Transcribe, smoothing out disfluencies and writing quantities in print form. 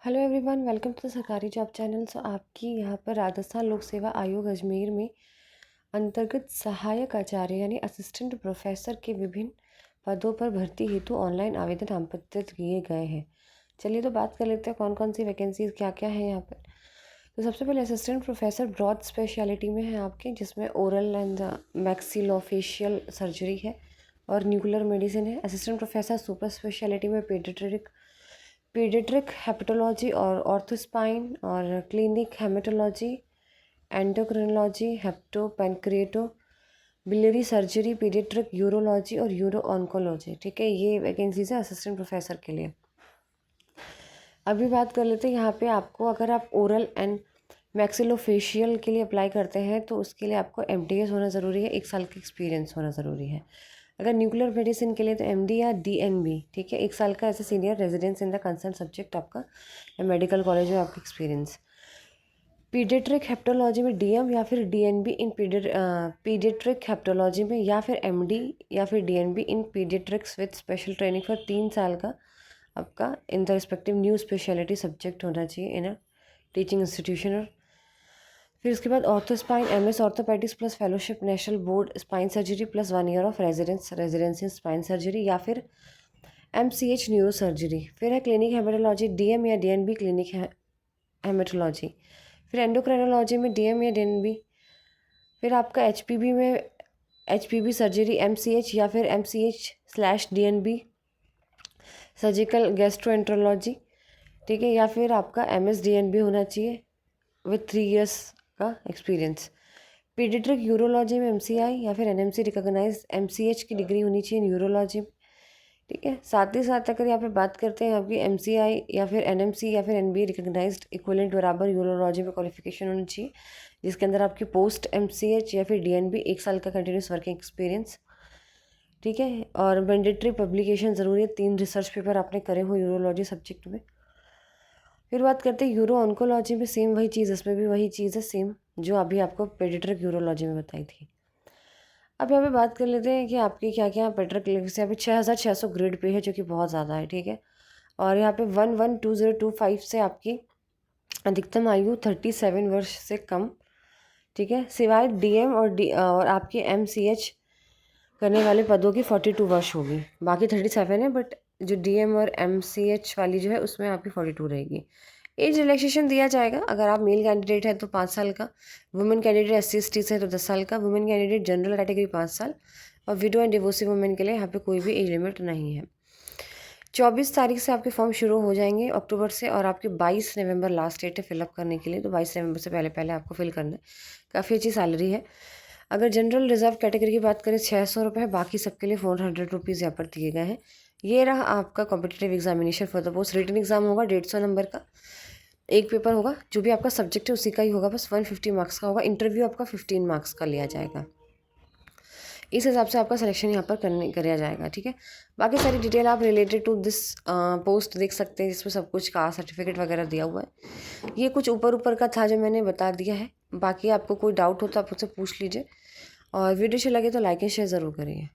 Hello everyone, welcome to the सरकारी job channel. So आपकी यहाँ पर राजस्थान लोक सेवा आयोग अजमेर में अंतर्गत सहायक आचार्य यानी असिस्टेंट प्रोफेसर के विभिन्न पदों पर भर्ती हेतु ऑनलाइन आवेदन आमंत्रित किए गए हैं। चलिए तो बात कर लेते हैं कौन कौन सी वैकेंसीज क्या क्या है यहाँ पर। तो सबसे पहले असिस्टेंट प्रोफेसर ब्रॉड स्पेशलिटी में है आपके, जिसमें ओरल एंड मैक्सिलोफेशियल सर्जरी है और न्यूक्लियर मेडिसिन है। असिस्टेंट प्रोफेसर सुपर स्पेशलिटी में पीडियाट्रिक हेपेटोलॉजी और ऑर्थोस्पाइन और clinic haematology, endocrinology, hepato pancreato biliary surgery, paediatric urology और यूरो ऑन्कोलॉजी। ठीक है, ये वैकेंसीज है असिस्टेंट प्रोफेसर के लिए। अभी बात कर लेते हैं यहाँ पे आपको, अगर आप ओरल एंड मैक्सिलोफेशियल के लिए अप्लाई करते हैं तो उसके लिए आपको MDS होना ज़रूरी है, 1 साल का एक्सपीरियंस होना ज़रूरी है। अगर न्यूक्लियर मेडिसिन के लिए तो MD या DNB, ठीक है, 1 साल का ऐसे senior residence in the concern subject आपका या मेडिकल कॉलेज में आपका एक्सपीरियंस। पीडियाट्रिक हेप्टोलॉजी में DM या फिर DNB इन पीडियाट्रिक हेप्टोलॉजी में, या फिर MD या फिर DNB in paediatrics with special training for 3 साल का आपका in the respective new speciality subject होना चाहिए इन अ टीचिंग इंस्टीट्यूशन। और फिर उसके बाद ऑर्थोस्पाइन MS orthopaedics plus fellowship national board spine surgery plus 1 year of residence in spine surgery या फिर MCH न्यूरो सर्जरी। फिर है क्लिनिक हेमेटोलॉजी DM या DNB क्लिनिक हेमेटोलॉजी। फिर एंडोक्राइनोलॉजी में DM या DNB। फिर आपका HPB में HPB सर्जरी MCH या फिर MCH/DNB सर्जिकल गैस्ट्रोएंट्रोलॉजी, ठीक है, या फिर आपका MS-DNB होना चाहिए विथ 3 इयर्स का एक्सपीरियंस। पीडियाट्रिक यूरोलॉजी में MCI या फिर NMC रिकॉग्नाइज MCH की डिग्री होनी चाहिए न्यूरोलॉजी में, ठीक है। साथ ही साथ अगर यहाँ पे बात करते हैं आपकी MCI या फिर NMC या फिर NBA रिकॉग्नाइज्ड इक्विवेलेंट बराबर यूरोलॉजी में क्वालिफिकेशन होनी चाहिए, जिसके अंदर आपकी पोस्ट MCH या फिर DNB 1 साल का कंटिन्यूस वर्किंग एक्सपीरियंस, ठीक है। और मैंडेटरी पब्लिकेशन ज़रूरी है, 3 रिसर्च पेपर आपने करे हो यूरोलॉजी सब्जेक्ट में। फिर बात करते हैं यूरो ऑन्कोलॉजी में, सेम वही चीज़, इसमें भी वही चीज़ है सेम जो अभी आपको पीडियाट्रिक यूरोलॉजी में बताई थी। अब यहाँ पे बात कर लेते हैं कि आपकी क्या क्या पीडियाट्रिक से यहाँ पे 6600 ग्रेड पे है, जो कि बहुत ज़्यादा है, ठीक है। और यहाँ पे 112025 से आपकी अधिकतम आयु 37 वर्ष से कम, ठीक है, सिवाय DM और आपकी MCH करने वाले पदों की 42 वर्ष होगी। बाकी 37 है, बट जो DM और MCH वाली जो है उसमें आपकी 42 रहेगी। एज रिलैक्सेशन दिया जाएगा, अगर आप मेल कैंडिडेट है तो 5 साल का, वुमेन कैंडिडेट SC/ST से है तो 10 साल का, वुमेन कैंडिडेट जनरल कैटेगरी 5 साल, और विडो एंड डिवोर्सी वुमेन के लिए यहाँ पे कोई भी एज लिमिट नहीं है। 24 तारीख से आपके फॉर्म शुरू हो जाएंगे अक्टूबर से, और आपके 22 नवंबर लास्ट डेट है फिलअप करने के लिए, तो 22 नवंबर से पहले पहले आपको फिल करना है। काफ़ी अच्छी सैलरी है। अगर जनरल रिजर्व कैटेगरी की बात करें 600 रुपये है, बाकी सबके लिए 400 रुपीज़ यहाँ पर दिए गए हैं। ये रहा आपका competitive examination for the post. Written exam होगा 150 नंबर का, एक पेपर होगा, जो भी आपका सब्जेक्ट है उसी का ही होगा, बस 150 मार्क्स का होगा। इंटरव्यू आपका 15 मार्क्स का लिया जाएगा। इस हिसाब से आपका सिलेक्शन यहाँ पर कराया जाएगा, ठीक है। बाकी सारी डिटेल आप रिलेटेड टू दिस पोस्ट देख सकते हैं, जिसमें सब कुछ का सर्टिफिकेट वगैरह दिया हुआ है। ये कुछ ऊपर ऊपर का था जो मैंने बता दिया है, बाकी आपको कोई डाउट हो तो आप मुझसे पूछ लीजिए, और वीडियो अच्छी लगे तो लाइक एंड शेयर ज़रूर करिए।